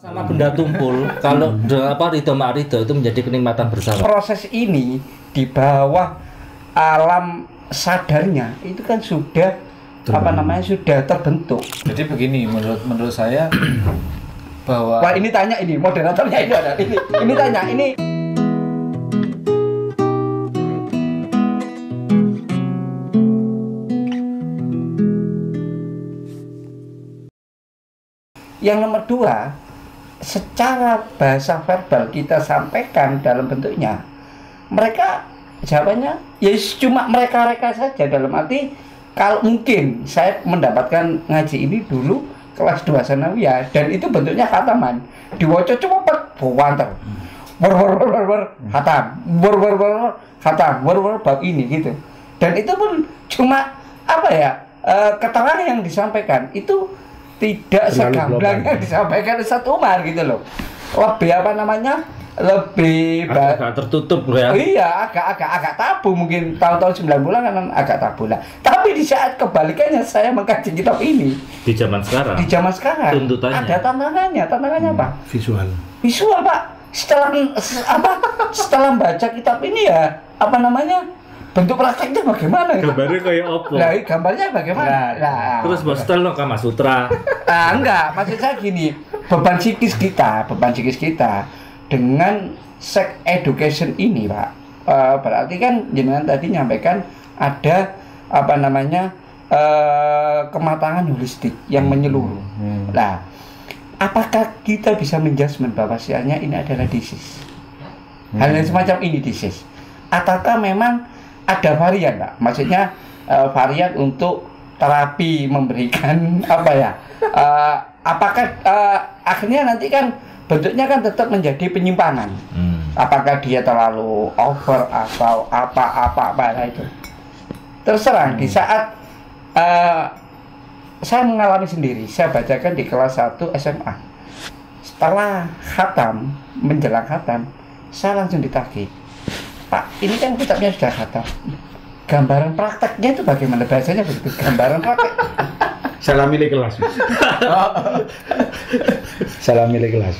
sama benda tumpul. Kalau ridho ma'ridho itu menjadi kenikmatan bersama. Proses ini di bawah alam sadarnya itu kan sudah sudah terbentuk. Jadi begini, menurut saya bahwa wah, ini tanya ini moderatornya ini ada ini tanya ini. Yang nomor dua, secara bahasa verbal kita sampaikan dalam bentuknya, mereka jawabannya ya cuma mereka saja, dalam arti kalau mungkin saya mendapatkan ngaji ini dulu kelas 2 sanawiyah dan itu bentuknya khataman, diwaca cepet buanter khatam khatam bab ini gitu, dan itu pun cuma keterangan yang disampaikan itu tidak segamblang yang disampaikan Ustaz Umar gitu loh. Lebih lebih agak tertutup ya. Iya, agak tabu, mungkin tahun-tahun 90-an kan agak tabu lah. Tapi di saat kebalikannya saya mengkaji kitab ini di zaman sekarang tuntutannya ada tantangannya apa? Visual Pak. Setelah baca kitab ini ya bentuk prakteknya bagaimana? Gambarnya kayak opo? Nah, gambarnya bagaimana? Nah, terus bostel no Kama Sutra. Enggak, maksud saya gini, beban psikis kita dengan sex education ini, Pak. Berarti kan jenengan tadi nyampaikan ada kematangan holistik yang menyeluruh. Nah, apakah kita bisa menjudgment bahwa sianya ini adalah disease? Hal yang semacam ini disease. Ataukah memang ada varian, Pak? Maksudnya varian untuk terapi memberikan apakah akhirnya nanti kan bentuknya kan tetap menjadi penyimpangan. Apakah dia terlalu over atau apa itu terserah. Di saat saya mengalami sendiri, saya bacakan di kelas 1 SMA, setelah khatam, menjelang khatam, saya langsung ditagih, Pak, ini kan kitabnya sudah khatam, gambaran prakteknya itu bagaimana? Bahasanya begitu, gambaran praktek. Salah milih kelas. Salah milih kelas.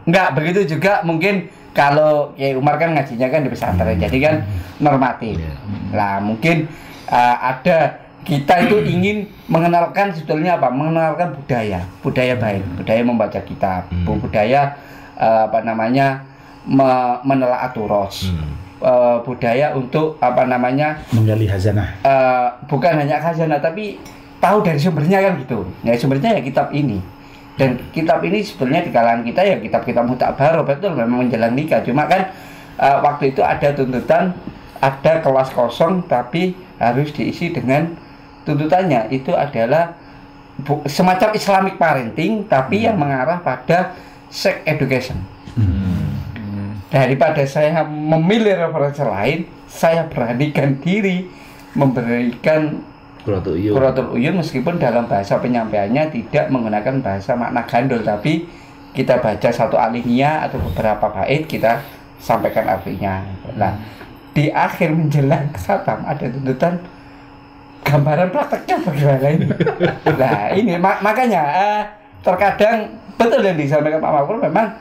Enggak, begitu juga mungkin kalau Kiai Umar kan ngajinya kan di pesantren, jadi kan normatif. Lah mungkin ada kita itu ingin mengenalkan sebetulnya mengenalkan budaya baik, budaya membaca kitab, budaya menelaah turos. Budaya untuk menggali khazanah. Bukan hanya khazanah tapi tahu dari sumbernya kan gitu. Ya sumbernya ya kitab ini. Dan kitab ini sebenarnya di kalangan kita ya kitab-kitab mutakbar, betul memang menjelang nikah. Cuma kan waktu itu ada tuntutan, ada kelas kosong tapi harus diisi dengan tuntutannya itu adalah semacam Islamic parenting tapi yang mengarah pada sex education. Daripada saya memilih referensi lain, saya beranikan diri memberikan Qurratul Uyun meskipun dalam bahasa penyampaiannya tidak menggunakan bahasa makna gandul, tapi kita baca satu alinea atau beberapa bait kita sampaikan artinya. Nah, di akhir menjelang khatam ada tuntutan gambaran prakteknya bagaimana ini. Nah, ini makanya terkadang betul yang disampaikan Pak Makmur, memang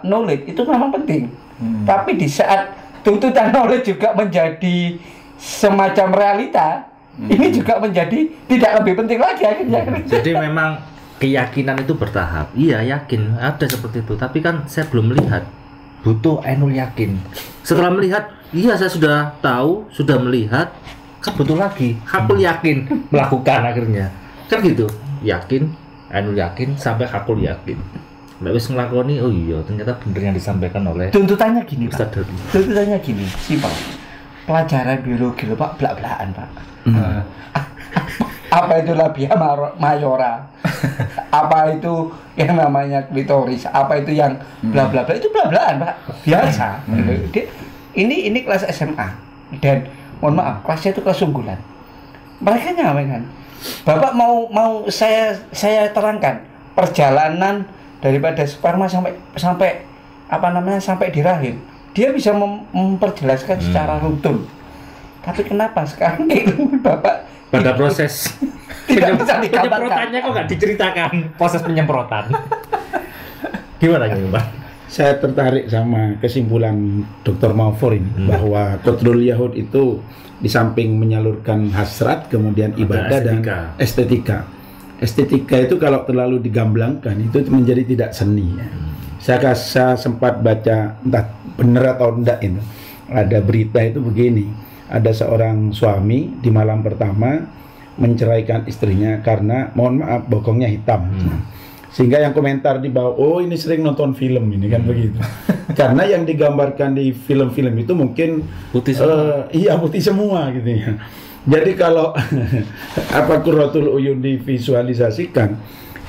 knowledge itu memang penting. Tapi di saat tuntutan knowledge juga menjadi semacam realita, ini juga menjadi tidak lebih penting lagi akhirnya. Jadi memang keyakinan itu bertahap. Iya, yakin ada seperti itu, tapi kan saya belum melihat. Butuh ainul yakin. Setelah melihat, iya saya sudah tahu, sudah melihat, kan butuh lagi hakul yakin melakukan akhirnya. Kan gitu. Yakin, ainul yakin sampai hakul yakin. Nggak wis ngelakoni, oh iya ternyata bener yang disampaikan oleh tuntutannya gini, Pak. Ustadz. Tuntutannya gini, simpel. Pelajaran biologi lho, Pak, belak-belakan, Pak. Apa itu labia mayora? Apa itu yang namanya klitoris? Apa itu yang bla bla bla? Itu bla-blaan, Pak. Biasa. Ini kelas SMA dan mohon maaf, kelasnya itu kelas unggulan. Mereka nyampaikan, Bapak mau saya terangkan perjalanan daripada sperma sampai di rahim. Dia bisa memperjelaskan secara runtun. Tapi kenapa sekarang Bapak pada proses tidak bisa digambarkan? Penyemprotannya kok nggak diceritakan proses penyemprotan? Gimana Pak? Saya tertarik sama kesimpulan Dr. Maufor ini bahwa Qatlul Yahud itu di samping menyalurkan hasrat, kemudian ibadah dan estetika. Estetika itu kalau terlalu digamblangkan itu menjadi tidak seni ya. Saya sempat baca, entah benar atau enggak itu, ada berita itu begini, ada seorang suami di malam pertama menceraikan istrinya karena, mohon maaf, bokongnya hitam. Sehingga yang komentar di bawah, oh ini sering nonton film ini kan begitu. Karena yang digambarkan di film-film itu mungkin putih semua. Iya, putih semua gitu ya. Jadi kalau apa Qurratul Uyun divisualisasikan,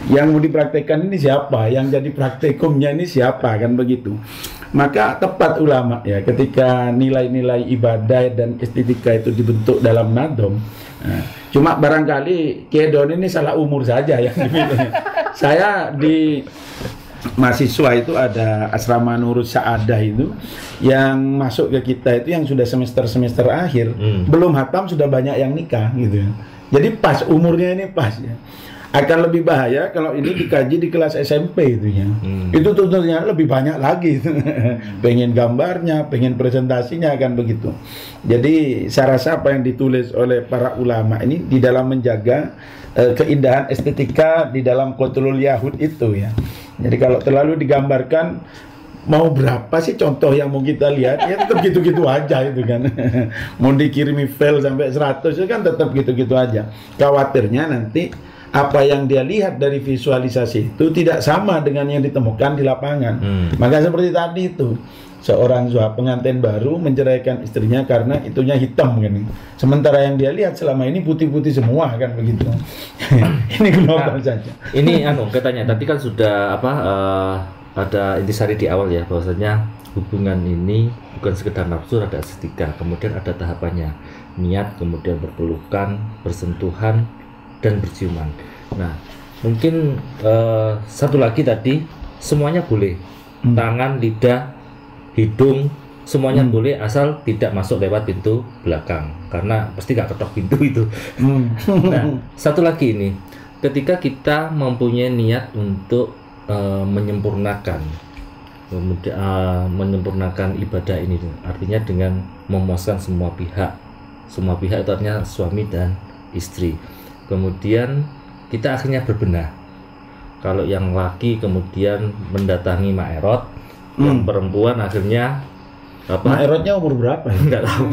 yang mau dipraktekkan ini siapa? Yang jadi praktikumnya ini siapa? Kan begitu. Maka tepat ulama ya ketika nilai-nilai ibadah dan estetika itu dibentuk dalam nadom. Cuma barangkali Kedon ini salah umur saja yang dipilih. Saya di mahasiswa itu ada asrama Nurul Sa'adah itu yang masuk ke kita itu yang sudah semester akhir, belum hatam sudah banyak yang nikah gitu. Jadi pas umurnya ini pas ya. Akan lebih bahaya kalau ini dikaji di kelas SMP itu ya. Itu tentunya lebih banyak lagi. Pengen gambarnya, pengen presentasinya kan begitu. Jadi saya rasa apa yang ditulis oleh para ulama ini di dalam menjaga keindahan estetika di dalam Qatlul Yahud itu ya. Jadi kalau terlalu digambarkan, mau berapa sih contoh yang mau kita lihat, ya tetap gitu-gitu aja itu kan. Mau dikirimi file sampai 100 itu kan tetap gitu-gitu aja. Khawatirnya nanti apa yang dia lihat dari visualisasi itu tidak sama dengan yang ditemukan di lapangan. Maka seperti tadi itu, seorang pengantin baru menceraikan istrinya karena itunya hitam kan. Sementara yang dia lihat selama ini putih-putih semua kan begitu. Ini global saja. Ini katanya tadi kan sudah ada intisari di awal ya, bahwasanya hubungan ini bukan sekedar nafsu, ada estetika, kemudian ada tahapannya, niat, kemudian berpelukan, bersentuhan, dan berciuman. Nah, mungkin satu lagi tadi semuanya boleh, tangan, lidah, hidung, semuanya boleh asal tidak masuk lewat pintu belakang, karena pasti gak ketok pintu itu. Nah, satu lagi ini, ketika kita mempunyai niat untuk menyempurnakan ibadah ini, artinya dengan memuaskan semua pihak itu artinya suami dan istri. Kemudian kita akhirnya berbenah. Kalau yang laki kemudian mendatangi Ma'erot, yang perempuan akhirnya Ma'erotnya umur berapa? Enggak tahu.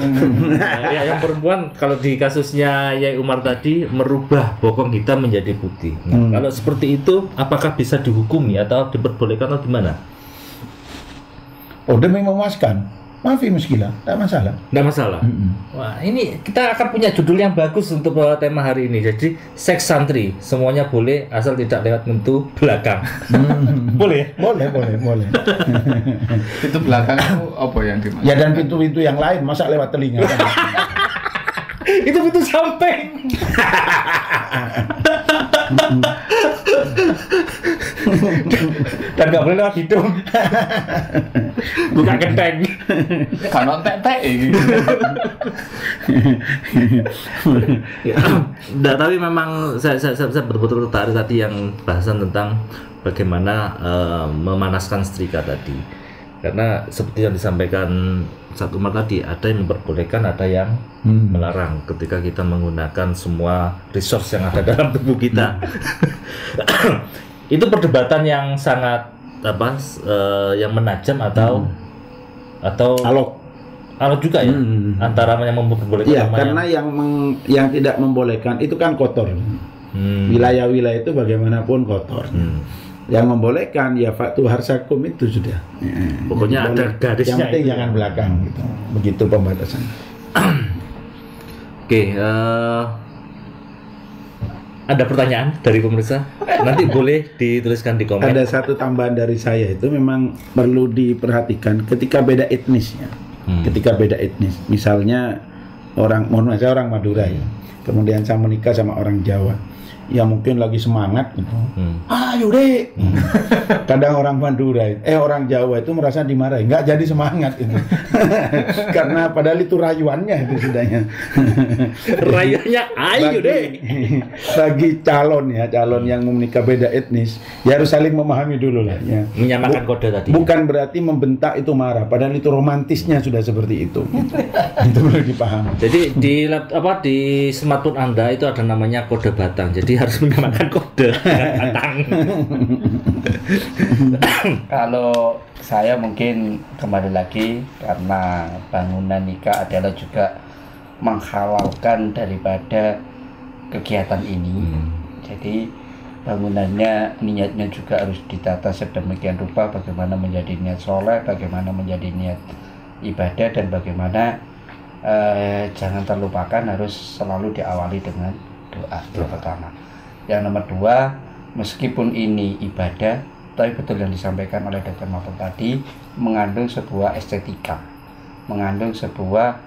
Ya, yang perempuan kalau di kasusnya Yai Umar tadi merubah bokong hitam menjadi putih. Nah, kalau seperti itu apakah bisa dihukumi atau diperbolehkan atau gimana? Oh, demi memuaskan. Maafi muskilah, tidak masalah. Tidak masalah. Wah, ini kita akan punya judul yang bagus untuk tema hari ini. Jadi seks santri semuanya boleh asal tidak lewat pintu belakang. Boleh? Boleh. Itu belakang itu apa yang dimaksud? Ya dan pintu-pintu yang lain masa lewat telinga. Itu pintu samping. Dan nggak boleh lewat hidung. Buka genteng. Kalau tek-tek gitu. Nah, tapi memang saya betul-betul tertarik tadi yang bahasan tentang bagaimana memanaskan setrika tadi. Karena seperti yang disampaikan Ustaz Umar tadi, ada yang memperbolehkan, ada yang melarang ketika kita menggunakan semua resource yang ada dalam tubuh kita. Itu perdebatan yang sangat yang menajam atau alot juga ya, antara yang memperbolehkan ya, karena yang tidak membolehkan itu kan kotor. Wilayah-wilayah itu bagaimanapun kotor. Yang membolehkan ya faktu harsakum itu sudah. Pokoknya ada garisnya. Yang penting jangan belakang gitu. Begitu pembatasan. Oke, ada pertanyaan dari pemirsa? Nanti boleh dituliskan di komen. Ada satu tambahan dari saya, itu memang perlu diperhatikan ketika beda etnis ya. Ketika beda etnis, misalnya saya orang Madura ya. Kemudian saya menikah sama orang Jawa. ya mungkin lagi semangat gitu. Ayo deh. Kadang orang Madura, orang Jawa itu merasa dimarahi, nggak jadi semangat itu. Karena padahal itu rayuannya itu sudahnya. Rayuannya ayo deh. Bagi calon yang menikah beda etnis, ya harus saling memahami dulu lah ya. Menyamakan kode tadi. Bukan berarti membentak itu marah, padahal itu romantisnya sudah seperti itu. Itu perlu dipahami. Jadi di smartphone Anda itu ada namanya kode batang. Jadi harus menyamakan kode batang. Kalau saya mungkin kembali lagi karena bangunan nikah adalah juga menghalalkan daripada kegiatan ini. Jadi bangunannya, niatnya juga harus ditata sedemikian rupa bagaimana menjadi niat soleh, bagaimana menjadi niat ibadah, dan bagaimana jangan terlupakan harus selalu diawali dengan doa. Yang pertama. Yang nomor dua, meskipun ini ibadah, tapi betul yang disampaikan oleh Dr. Mahfud tadi mengandung sebuah estetika, mengandung sebuah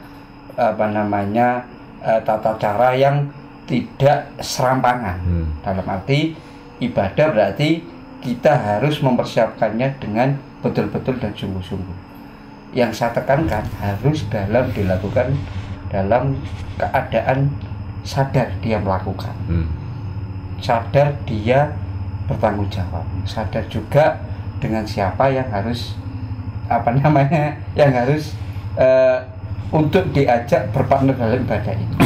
tata cara yang tidak serampangan. Dalam arti ibadah berarti kita harus mempersiapkannya dengan betul-betul dan sungguh-sungguh. Yang saya tekankan harus dilakukan dalam keadaan sadar dia melakukan, sadar dia bertanggung jawab, sadar juga dengan siapa yang harus untuk diajak berpartner dalam ibadah ini.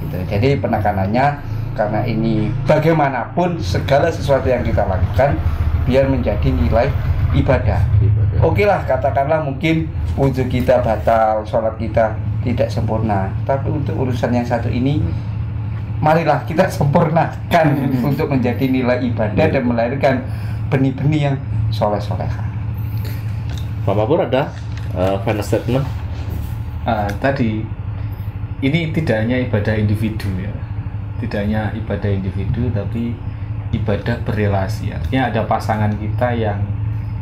Gitu. Jadi penekanannya karena ini bagaimanapun segala sesuatu yang kita lakukan biar menjadi nilai ibadah. Oke lah, katakanlah mungkin wudhu kita batal, sholat kita tidak sempurna, tapi untuk urusan yang satu ini marilah kita sempurnakan untuk menjadi nilai ibadah dan melahirkan benih-benih yang soleh-solehah. Pak Mapur ada final statement? Tadi ini tidak hanya ibadah individu ya, tidak hanya ibadah individu tapi ibadah berrelasi. Artinya ada pasangan kita yang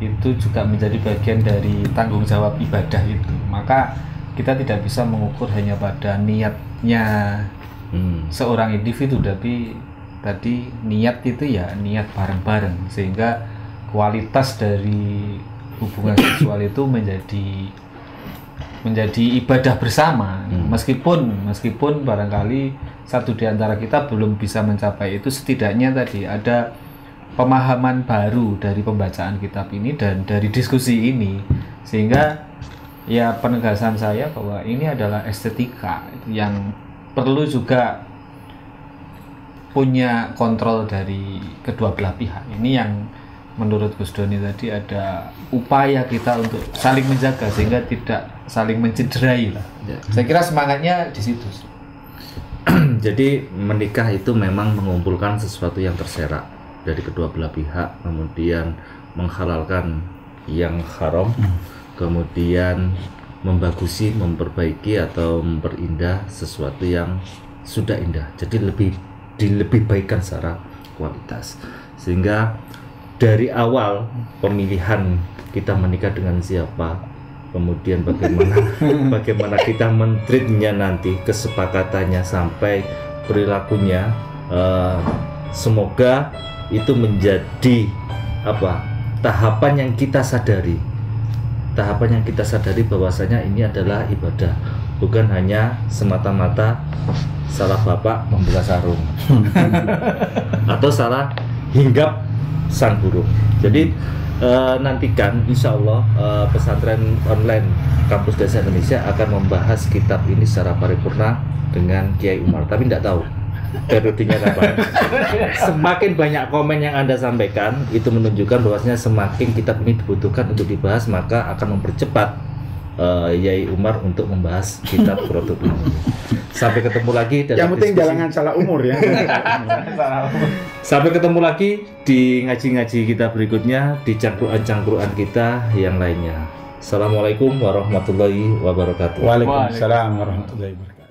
itu juga menjadi bagian dari tanggung jawab ibadah itu. Maka kita tidak bisa mengukur hanya pada niatnya seorang individu, tapi tadi niat itu ya niat bareng-bareng, sehingga kualitas dari hubungan seksual itu menjadi ibadah bersama. Meskipun barangkali satu di antara kita belum bisa mencapai itu, setidaknya tadi ada pemahaman baru dari pembacaan kitab ini dan dari diskusi ini, sehingga ya penegasan saya bahwa ini adalah estetika yang perlu juga punya kontrol dari kedua belah pihak. Ini yang menurut Gus Doni tadi ada upaya kita untuk saling menjaga sehingga tidak saling mencederai lah. Saya kira semangatnya di situ. Jadi menikah itu memang mengumpulkan sesuatu yang terserak dari kedua belah pihak, kemudian menghalalkan yang haram, kemudian membagusi, memperbaiki atau memperindah sesuatu yang sudah indah. Jadi lebih baikkan secara kualitas. Sehingga dari awal pemilihan kita menikah dengan siapa, kemudian bagaimana kita men-treatnya nanti, kesepakatannya sampai perilakunya, semoga itu menjadi tahapan yang kita sadari bahwasanya ini adalah ibadah, bukan hanya semata-mata salah bapak membuka sarung atau salah hinggap sang burung. Jadi nantikan insya Allah pesantren online Kampus Desa Indonesia akan membahas kitab ini secara paripurna dengan Kiai Umar, tapi tidak tahu periodenya kapan. Semakin banyak komen yang Anda sampaikan, itu menunjukkan bahwasanya semakin kitab ini dibutuhkan untuk dibahas, maka akan mempercepat Yai Umar untuk membahas kitab Quratul Uyun. Sampai ketemu lagi dalam yang penting jangan salah umur ya. Sampai ketemu lagi di ngaji-ngaji kita berikutnya, di cangkruan-cangkruan kita yang lainnya. Assalamualaikum warahmatullahi wabarakatuh. Waalaikumsalam warahmatullahi wabarakatuh.